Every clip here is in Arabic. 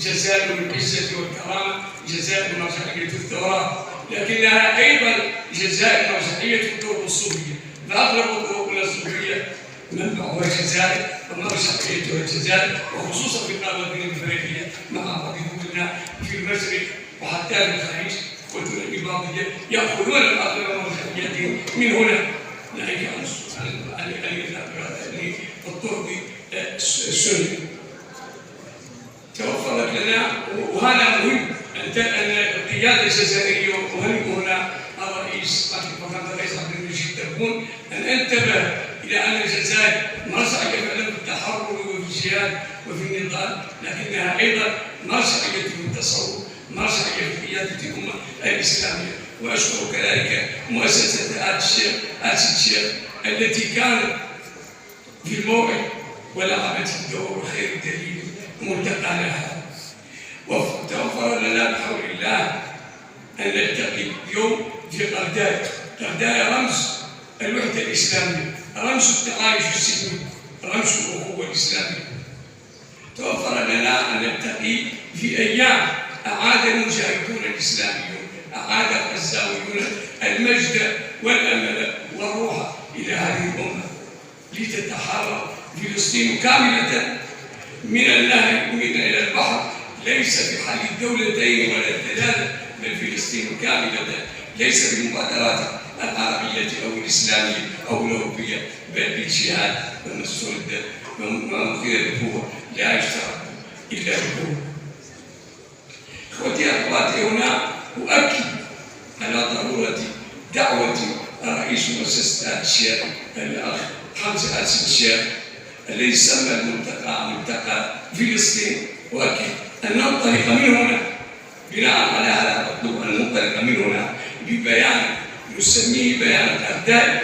جزائر العزة والكرامة، جزائر مرجعية الثورة، لكنها أيضا جزائر مرجعية الطرق الصوفية، فأغلب طرقنا الصوفية منبعها الجزائر ومرجعيتها الجزائر، وخصوصا في القارة الإفريقية مع بعض دولنا في المشرق وحتى في الخليج والدول الإباضية يأخذون الأغلب مرجعيتهم من هنا، ناهيك عن الطرق السنة. توفرت لنا، وهذا مهم أن القيادة الجزائرية وهم هنا الرئيس عبد المجيد تبون أن انتبه إلى أن الجزائر مرجعية فعلا في التحرر وفي الجهاد وفي النضال، لكنها أيضا مرجعية في التصوف، مرجعية في قيادة الأمة الإسلامية. وأشكر كذلك مؤسسة آل الشيخ التي كانت في الموعد ولعبت الدور خير الدليل ملتقى لها. وتوفر لنا بحول الله أن نلتقي اليوم في قرداي. قرداي رمز الوحدة الإسلامية، رمز التعايش السلمي، رمز الأخوة الإسلامية. توفر لنا أن نلتقي في أيام أعاد المجاهدون الإسلاميون، أعاد الغزاويون المجد والأمل والروح إلى هذه الأمة لتتحرر فلسطين كاملة من النهر إلى البحر، ليس في حل الدولتين ولا الثلاثة، بل فلسطين كاملة، ليس بالمبادرات العربية أو الإسلامية أو الأوروبية، بل بالجهاد والمسجد ومخير القوة، لا يشترط إلا بالقوة. إخوتي أخواتي، هنا أؤكد على ضرورة دعوة رئيس مؤسسة الشيخ الأخ حمزة آل الشيخ الذي سمى الملتقى ملتقى فلسطين، وأكد أن ننطلق من هنا بناء على هذا المطلوب، أن ننطلق من هنا ببيان نسميه بيان قرداي،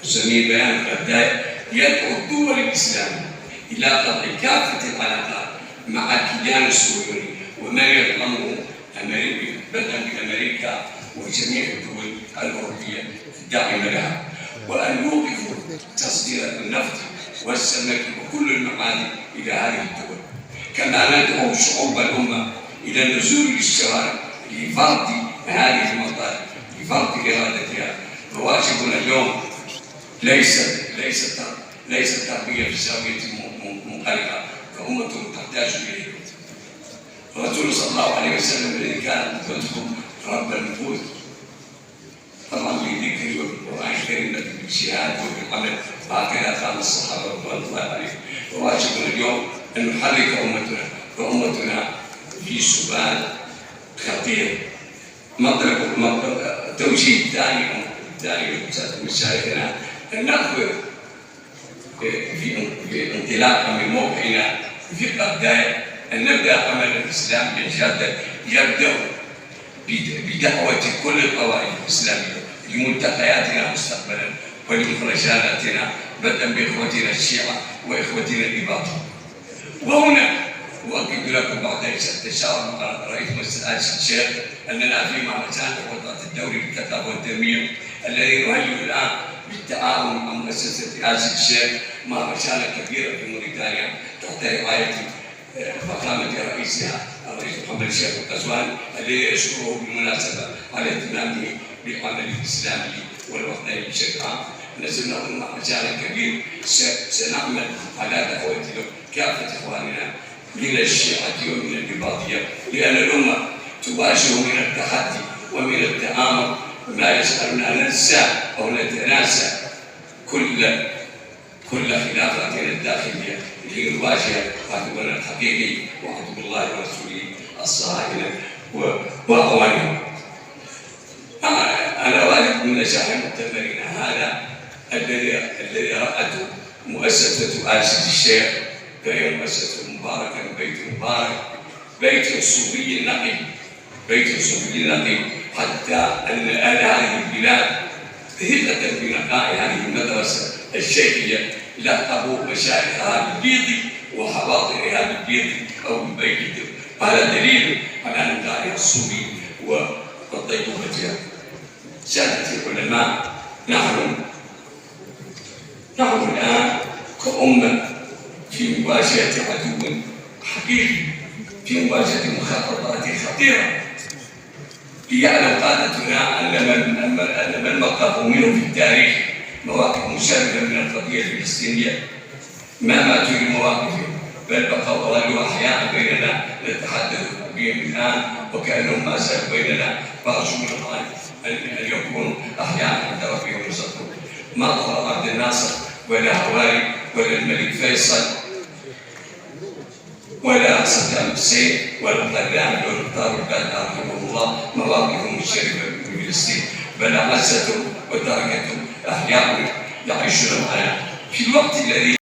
نسميه بيان قرداي يدعو الدول الإسلامية إلى قطع كافة العلاقات مع الكيان الصهيوني وما يضمنه أمريكا، بدءا بأمريكا وجميع الدول الأوروبية الداعمة لها، وأن يوقفوا تصدير النفط والسمك وكل المعادن إلى هذه الدول. كما ندعو شعوب الأمة إلى النزول للشوارع لفرض هذه المطالب، لفرض إرادتها. فواجبنا اليوم ليس تربية في زاوية منقلقة، فأمة تحتاج إليه. الرسول صلى الله عليه وسلم الذي كان قدوتكم رب النفوس طبعا بذكر والقرآن الكريم بالجهاد وبالعمل، هكذا قام الصحابة رضوان الله عليهم. وواجبنا اليوم أن نحرك أمتنا، فأمتنا في سبال خطير. توجيه ثاني لمشايخنا أن نأخذ في انطلاقا من موقعنا في قرداي أن نبدأ عمل الإسلام جادا، يبدأ بدعوة كل القوائم الإسلامية لملتقياتنا مستقبلا ولمخرجاتنا، بدءا بإخوتنا الشيعة وإخوتنا الإباضية. وهنا أؤكد لكم بعد التشاور مع رئيس مؤسسة آل الشيخ أننا في مهرجان الوطن الدولي للثقافة والتنمية الذي نهيئ الآن بالتعاون مع مؤسسة آل الشيخ مهرجانا كبيرا في موريتانيا تحت رعاية فخامة رئيسها الرئيس محمد الشيخ القزواني، الذي أشكره بالمناسبة على اهتمامه بالعمل الإسلامي والوطني بشكل عام. نزلنا مهرجانا كبير سنعمل على دعوة كافة إخواننا من الشيعة ومن الإباضية، لأن الأمة تواجه من التحدي ومن التآمر ما يجعلنا ننسى أو نتناسى كل خلافاتنا الداخلية لنواجه عدونا الحقيقي وعدو الله ورسوله الصهاينة وأعوانهم. أنا واثق من نجاح مؤتمرنا هذا الذي رأته مؤسسة آل الشيخ، فهي مؤسسة مباركة، بيت مبارك، بيت صوفي نقي، بيت صوفي نقي، حتى أن أهل هذه البلاد ثقة بنقاء هذه المدرسة الشيخية لقبوا مشايخها بالبيض وحواضرها بالبيض أو بالبيض. هذا دليل على نقائها الصوفي وطيبوبتها. سادة العلماء، نحن الآن كأمة في مواجهة عدو حقيقي في مواجهة مخططات خطيرة. يعلم قادتنا أن من وقفوا منهم في التاريخ مواقف مشابهة من القضية الفلسطينية ما ماتوا لمواقفهم، بل بقوا وظلوا أحياء بيننا نتحدث بهم الآن وكأنهم ما زالوا بيننا، وأرجو من الله أن يكونوا أحياء عند ربهم يرزقون. ما ظهر عبد الناصر ولا هواري ولا الملك فيصل ولا صدام حسين ولا القذافي ولا الطارق رحمه الله مواقفهم الشريفة في فلسطين، بل عزتهم وتركتهم أحياء يعيشون معنا في الوقت الذي